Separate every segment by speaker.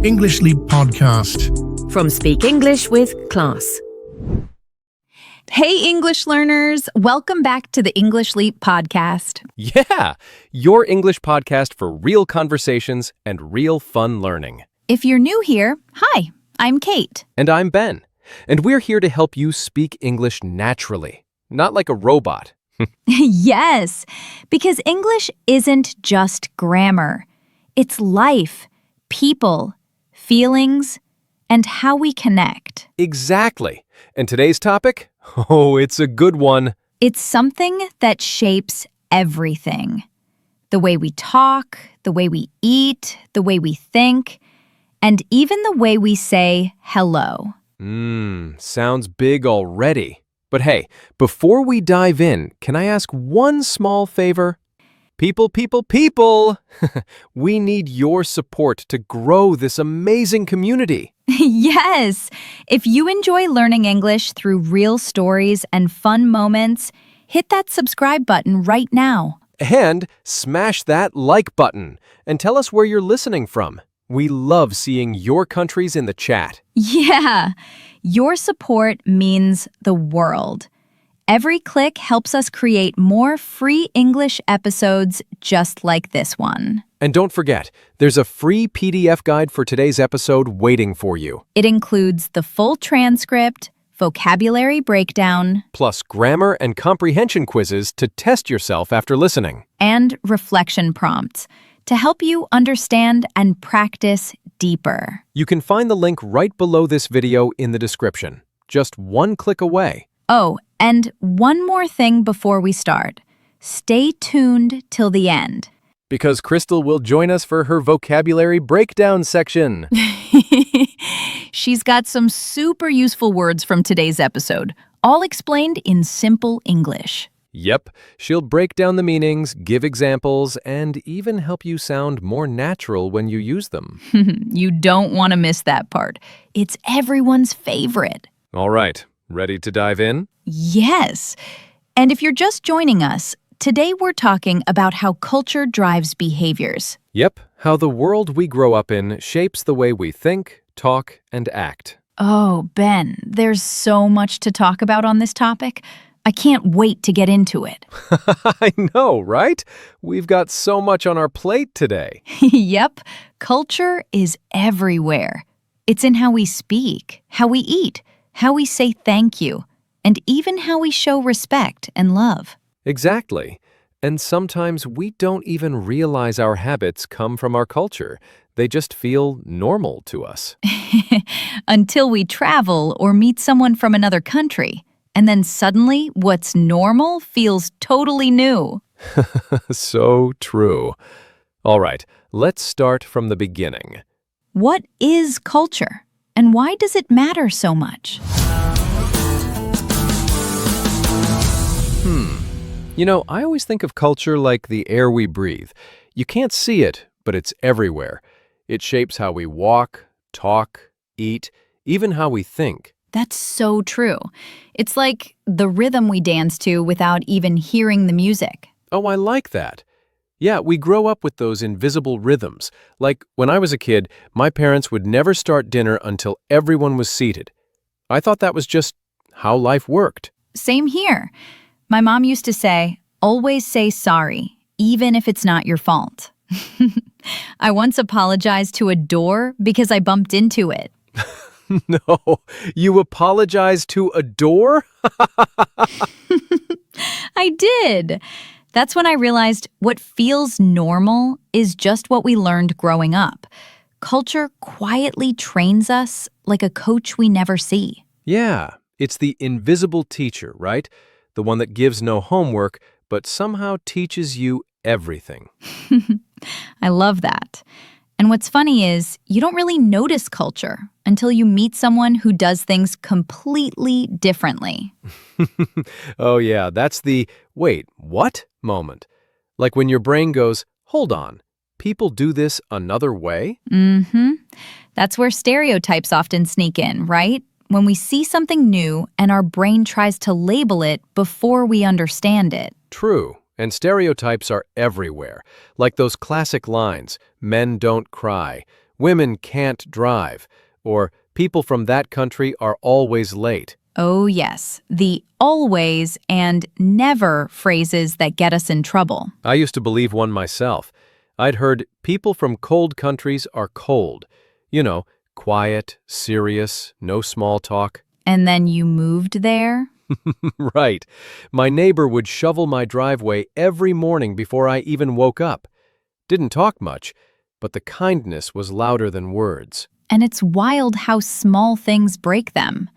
Speaker 1: English Leap Podcast.
Speaker 2: From Speak English with Class.
Speaker 3: Hey, English learners. Welcome back to the English Leap Podcast.
Speaker 4: Yeah, your English podcast for real conversations and real fun learning.
Speaker 3: If you're new here, hi, I'm Kate.
Speaker 4: And I'm Ben. And we're here to help you speak English naturally, not like a robot.
Speaker 3: Yes, because English isn't just grammar. It's life, people, feelings, and how we connect.
Speaker 4: Exactly. And today's topic? Oh, it's a good one.
Speaker 3: It's something that shapes everything. The way we talk, the way we eat, the way we think, and even the way we say hello.
Speaker 4: Sounds big already. But hey, before we dive in, can I ask one small favor? People, we need your support to grow this amazing community.
Speaker 3: Yes! If you enjoy learning English through real stories and fun moments, hit that subscribe button right now.
Speaker 4: And smash that like button and tell us where you're listening from. We love seeing your countries in the chat.
Speaker 3: Yeah! Your support means the world. Every click helps us create more free English episodes just like this one.
Speaker 4: And don't forget, there's a free PDF guide for today's episode waiting for you.
Speaker 3: It includes the full transcript, vocabulary breakdown,
Speaker 4: Plus grammar and comprehension quizzes to test yourself after listening.
Speaker 3: and reflection prompts to help you understand and practice deeper.
Speaker 4: You can find the link right below this video in the description. Just one click away.
Speaker 3: Oh, and one more thing before we start. Stay tuned till the end.
Speaker 4: Because Krystal will join us for her vocabulary breakdown section.
Speaker 3: She's got some super useful words from today's episode, all explained in simple English.
Speaker 4: Yep, she'll break down the meanings, give examples, and even help you sound more natural when you use them.
Speaker 3: You don't want to miss that part. It's everyone's favorite.
Speaker 4: All right, ready to dive in?
Speaker 3: Yes. And if you're just joining us, today we're talking about how culture drives behaviors.
Speaker 4: Yep, how the world we grow up in shapes the way we think, talk, and act.
Speaker 3: Oh, Ben, there's so much to talk about on this topic. I can't wait to get into it.
Speaker 4: I know, right? We've got so much on our plate today.
Speaker 3: Yep, culture is everywhere. It's in how we speak, how we eat, how we say thank you, and even how we show respect and love.
Speaker 4: Exactly. And sometimes we don't even realize our habits come from our culture. They just feel normal to us.
Speaker 3: Until we travel or meet someone from another country. And then suddenly, what's normal feels totally new.
Speaker 4: So true. All right, let's start from the beginning.
Speaker 3: What is culture? And why does it matter so much?
Speaker 4: You know, I always think of culture like the air we breathe. You can't see it, but it's everywhere. It shapes how we walk, talk, eat, even how we think.
Speaker 3: That's so true. It's like the rhythm we dance to without even hearing the music.
Speaker 4: Oh, I like that. Yeah, we grow up with those invisible rhythms. Like when I was a kid, my parents would never start dinner until everyone was seated. I thought that was just how life worked.
Speaker 3: Same here. My mom used to say, always say sorry, even if it's not your fault. I once apologized to a door because I bumped into it.
Speaker 4: No, you apologize to a door?
Speaker 3: I did. That's when I realized what feels normal is just what we learned growing up. Culture quietly trains us like a coach we never see.
Speaker 4: Yeah, it's the invisible teacher, right? The one that gives no homework, but somehow teaches you everything.
Speaker 3: I love that. And what's funny is you don't really notice culture until you meet someone who does things completely differently.
Speaker 4: Oh yeah, that's the wait, what moment. Like when your brain goes, hold on, people do this another way?
Speaker 3: That's where stereotypes often sneak in, right? When we see something new and our brain tries to label it before we understand it.
Speaker 4: True. And stereotypes are everywhere, like those classic lines, men don't cry, women can't drive, or people from that country are always late.
Speaker 3: Oh, yes, the always and never phrases that get us in trouble.
Speaker 4: I used to believe one myself. I'd heard people from cold countries are cold. You know, quiet, serious, no small talk.
Speaker 3: And then you moved there?
Speaker 4: Right. My neighbor would shovel my driveway every morning before I even woke up. Didn't talk much, but the kindness was louder than words.
Speaker 3: And it's wild how small things break them.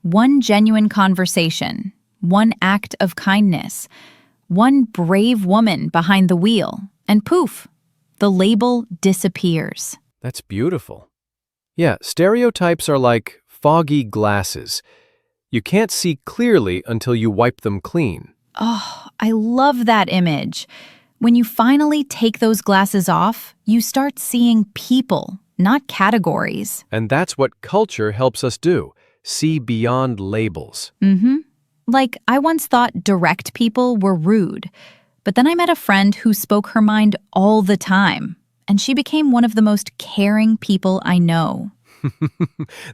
Speaker 3: One genuine conversation, one act of kindness, one brave woman behind the wheel, and poof, the label disappears.
Speaker 4: That's beautiful. Yeah, stereotypes are like foggy glasses. You can't see clearly until you wipe them clean.
Speaker 3: Oh, I love that image. When you finally take those glasses off, you start seeing people, not categories.
Speaker 4: And that's what culture helps us do. See beyond labels.
Speaker 3: Like, I once thought direct people were rude, but then I met a friend who spoke her mind all the time, and she became one of the most caring people I know.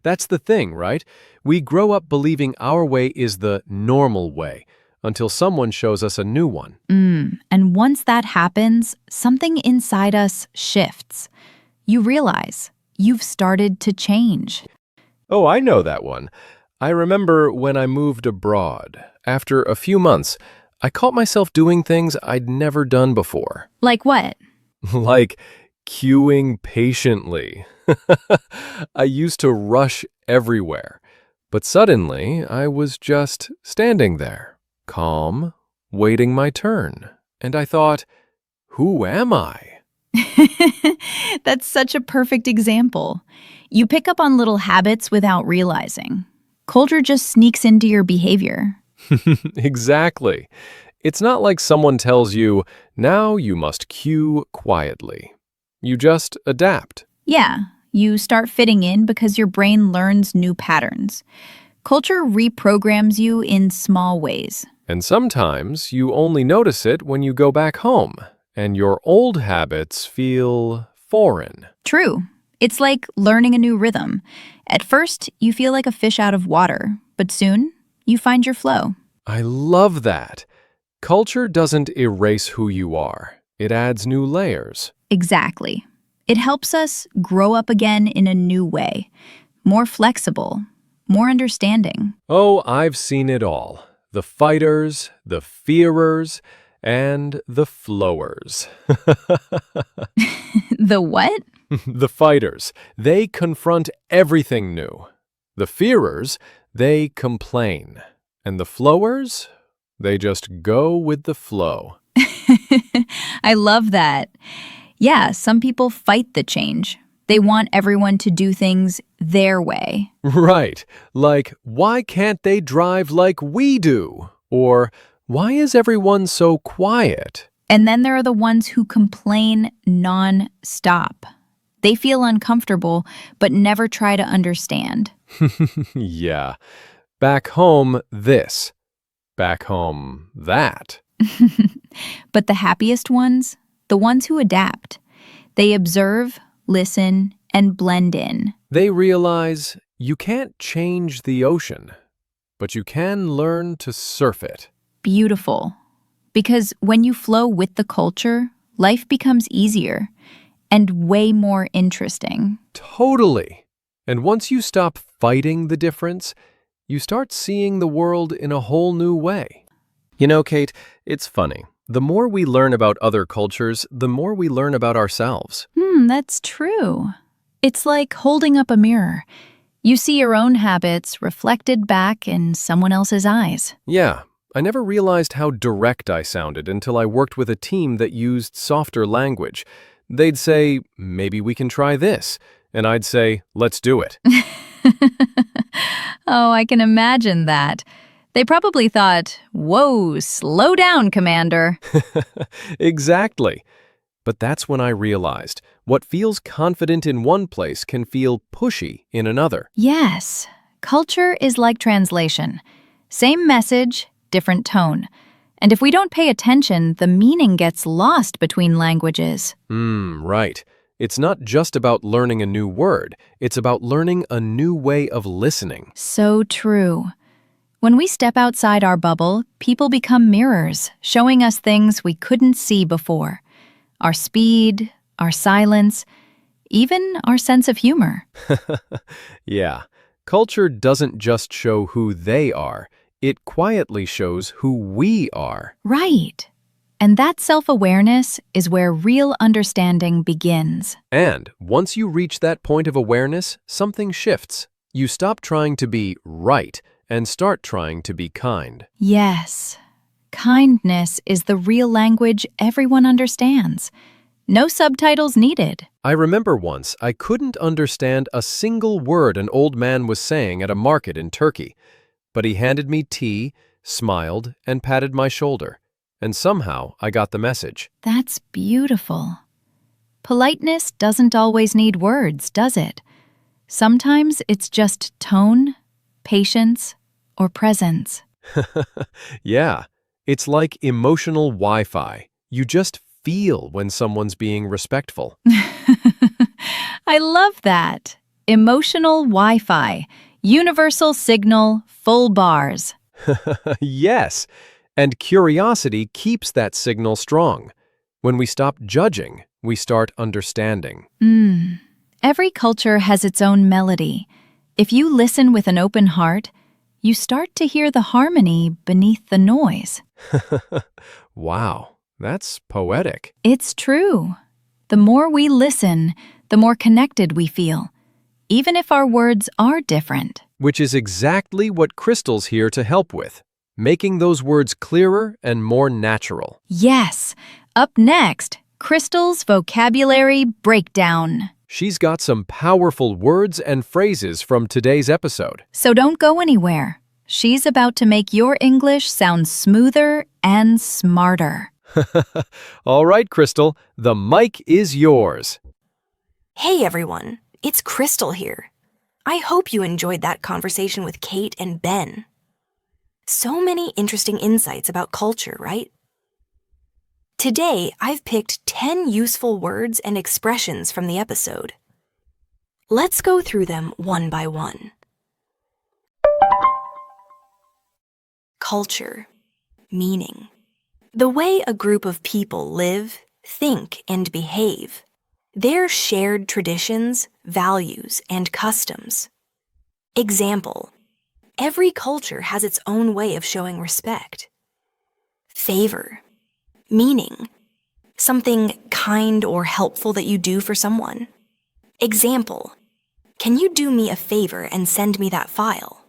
Speaker 4: That's the thing, right? We grow up believing our way is the normal way until someone shows us a new one.
Speaker 3: And once that happens, something inside us shifts. You realize you've started to change.
Speaker 4: Oh, I know that one. I remember when I moved abroad. After a few months, I caught myself doing things I'd never done before.
Speaker 3: Like what?
Speaker 4: Like queuing patiently. I used to rush everywhere, but suddenly I was just standing there, calm, waiting my turn. And I thought, who am I?
Speaker 3: That's such a perfect example. You pick up on little habits without realizing. Culture just sneaks into your behavior.
Speaker 4: Exactly. It's not like someone tells you, now you must queue quietly. You just adapt.
Speaker 3: Yeah, you start fitting in because your brain learns new patterns. Culture reprograms you in small ways.
Speaker 4: And sometimes you only notice it when you go back home, and your old habits feel foreign.
Speaker 3: True. It's like learning a new rhythm. At first, you feel like a fish out of water, but soon, you find your flow.
Speaker 4: I love that. Culture doesn't erase who you are. It adds new layers.
Speaker 3: Exactly. It helps us grow up again in a new way, more flexible, more understanding.
Speaker 4: Oh, I've seen it all. The fighters, the fearers, and the flowers.
Speaker 3: The what?
Speaker 4: The fighters, they confront everything new. The fearers, they complain. And the flowers, they just go with the flow.
Speaker 3: I love that. Yeah, some people fight the change. They want everyone to do things their way.
Speaker 4: Right. Like, why can't they drive like we do? Or, why is everyone so quiet?
Speaker 3: And then there are the ones who complain non-stop. They feel uncomfortable, but never try to understand.
Speaker 4: Yeah. Back home, this. Back home, that.
Speaker 3: But the happiest ones, the ones who adapt, they observe, listen, and blend in.
Speaker 4: They realize you can't change the ocean, but you can learn to surf it.
Speaker 3: Beautiful. Because when you flow with the culture, life becomes easier and way more interesting.
Speaker 4: Totally. And once you stop fighting the difference, you start seeing the world in a whole new way. You know, Kate, it's funny. The more we learn about other cultures, the more we learn about ourselves.
Speaker 3: That's true. It's like holding up a mirror. You see your own habits reflected back in someone else's eyes.
Speaker 4: Yeah, I never realized how direct I sounded until I worked with a team that used softer language. They'd say, maybe we can try this. And I'd say, let's do it.
Speaker 3: Oh, I can imagine that. They probably thought, whoa, slow down, Commander.
Speaker 4: Exactly. But that's when I realized what feels confident in one place can feel pushy in another.
Speaker 3: Yes, culture is like translation. Same message, different tone. And if we don't pay attention, the meaning gets lost between languages.
Speaker 4: Right. It's not just about learning a new word, it's about learning a new way of listening.
Speaker 3: So true. When we step outside our bubble, people become mirrors, showing us things we couldn't see before. Our speed, our silence, even our sense of humor.
Speaker 4: Yeah, culture doesn't just show who they are, it quietly shows who we are.
Speaker 3: Right. And that self-awareness is where real understanding begins.
Speaker 4: And once you reach that point of awareness, something shifts. You stop trying to be right and start trying to be kind.
Speaker 3: Yes. Kindness is the real language everyone understands. No subtitles needed.
Speaker 4: I remember once I couldn't understand a single word an old man was saying at a market in Turkey, but he handed me tea, smiled, and patted my shoulder. And somehow I got the message.
Speaker 3: That's beautiful. Politeness doesn't always need words, does it? Sometimes it's just tone, patience, or presence.
Speaker 4: Yeah, it's like emotional Wi-Fi. You just feel when someone's being respectful.
Speaker 3: I love that. Emotional Wi-Fi. Universal signal, full bars.
Speaker 4: Yes, and curiosity keeps that signal strong. When we stop judging, we start understanding.
Speaker 3: Every culture has its own melody. If you listen with an open heart, you start to hear the harmony beneath the noise.
Speaker 4: Wow, that's poetic.
Speaker 3: It's true. The more we listen, the more connected we feel, even if our words are different.
Speaker 4: Which is exactly what Krystal's here to help with, making those words clearer and more natural.
Speaker 3: Yes. Up next, Krystal's vocabulary breakdown.
Speaker 4: She's got some powerful words and phrases from today's episode.
Speaker 3: So don't go anywhere. She's about to make your English sound smoother and smarter.
Speaker 4: All right, Krystal, the mic is yours.
Speaker 5: Hey everyone, it's Krystal here. I hope you enjoyed that conversation with Kate and Ben. So many interesting insights about culture, right? Today, I've picked 10 useful words and expressions from the episode. Let's go through them one by one. Culture. Meaning. The way a group of people live, think, and behave. Their shared traditions, values, and customs. Example. Every culture has its own way of showing respect. Favor. Meaning. Something kind or helpful that you do for someone. Example. Can you do me a favor and send me that file?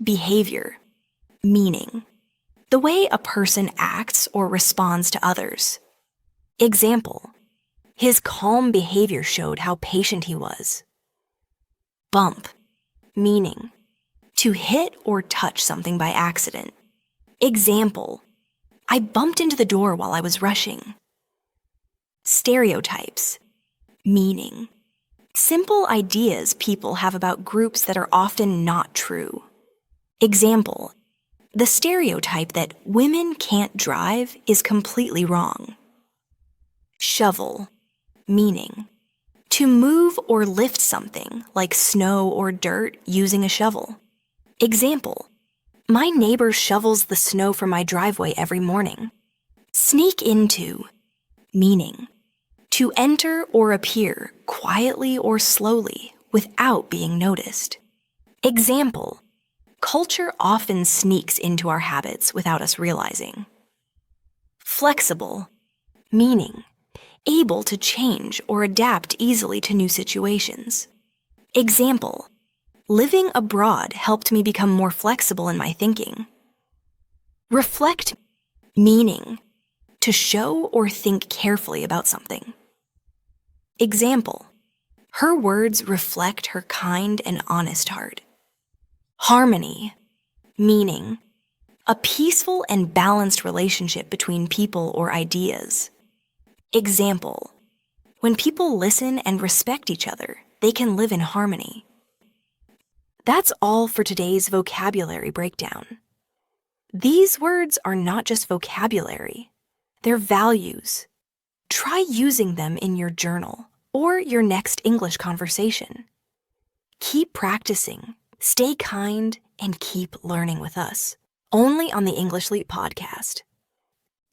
Speaker 5: Behavior. Meaning. The way a person acts or responds to others. Example. His calm behavior showed how patient he was. Bump. Meaning. To hit or touch something by accident. Example. I bumped into the door while I was rushing. Stereotypes. Meaning. Simple ideas people have about groups that are often not true. Example. The stereotype that women can't drive is completely wrong. Shovel. Meaning. To move or lift something, like snow or dirt, using a shovel. Example. My neighbor shovels the snow from my driveway every morning. Sneak into. Meaning. To enter or appear quietly or slowly without being noticed. Example. Culture often sneaks into our habits without us realizing. Flexible. Meaning. Able to change or adapt easily to new situations. Example. Living abroad helped me become more flexible in my thinking. Reflect. Meaning. To show or think carefully about something. Example. Her words reflect her kind and honest heart. Harmony. Meaning. A peaceful and balanced relationship between people or ideas. Example. When people listen and respect each other, they can live in harmony. That's all for today's vocabulary breakdown. These words are not just vocabulary, they're values. Try using them in your journal, or your next English conversation. Keep practicing, stay kind, and keep learning with us. Only on the English Leap podcast.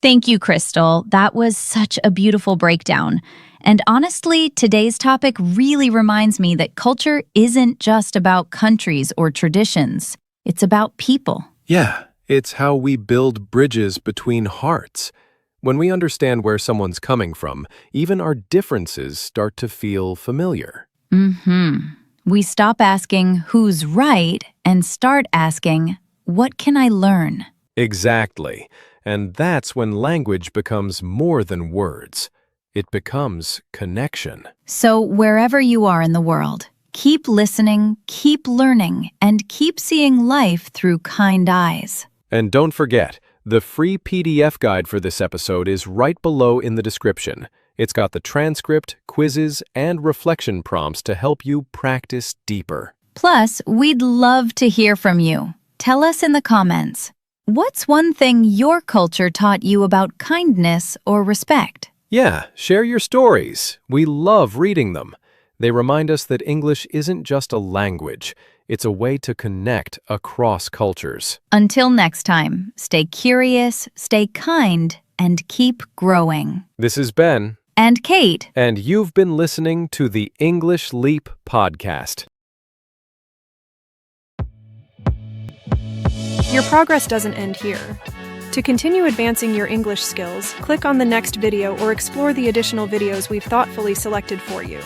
Speaker 3: Thank you, Krystal. That was such a beautiful breakdown. And honestly, today's topic really reminds me that culture isn't just about countries or traditions. It's about people.
Speaker 4: Yeah, it's how we build bridges between hearts. When we understand where someone's coming from, even our differences start to feel familiar.
Speaker 3: We stop asking who's right and start asking, what can I learn?
Speaker 4: Exactly. And that's when language becomes more than words. It becomes connection.
Speaker 3: So wherever you are in the world, keep listening, keep learning, and keep seeing life through kind eyes.
Speaker 4: And don't forget, the free PDF guide for this episode is right below in the description. It's got the transcript, quizzes, and reflection prompts to help you practice deeper.
Speaker 3: Plus, we'd love to hear from you. Tell us in the comments, what's one thing your culture taught you about kindness or respect?
Speaker 4: Yeah, share your stories. We love reading them. They remind us that English isn't just a language. It's a way to connect across cultures.
Speaker 3: Until next time, stay curious, stay kind, and keep growing.
Speaker 4: This is Ben.
Speaker 3: And Kate.
Speaker 4: And you've been listening to the English Leap podcast.
Speaker 6: Your progress doesn't end here. To continue advancing your English skills, click on the next video or explore the additional videos we've thoughtfully selected for you.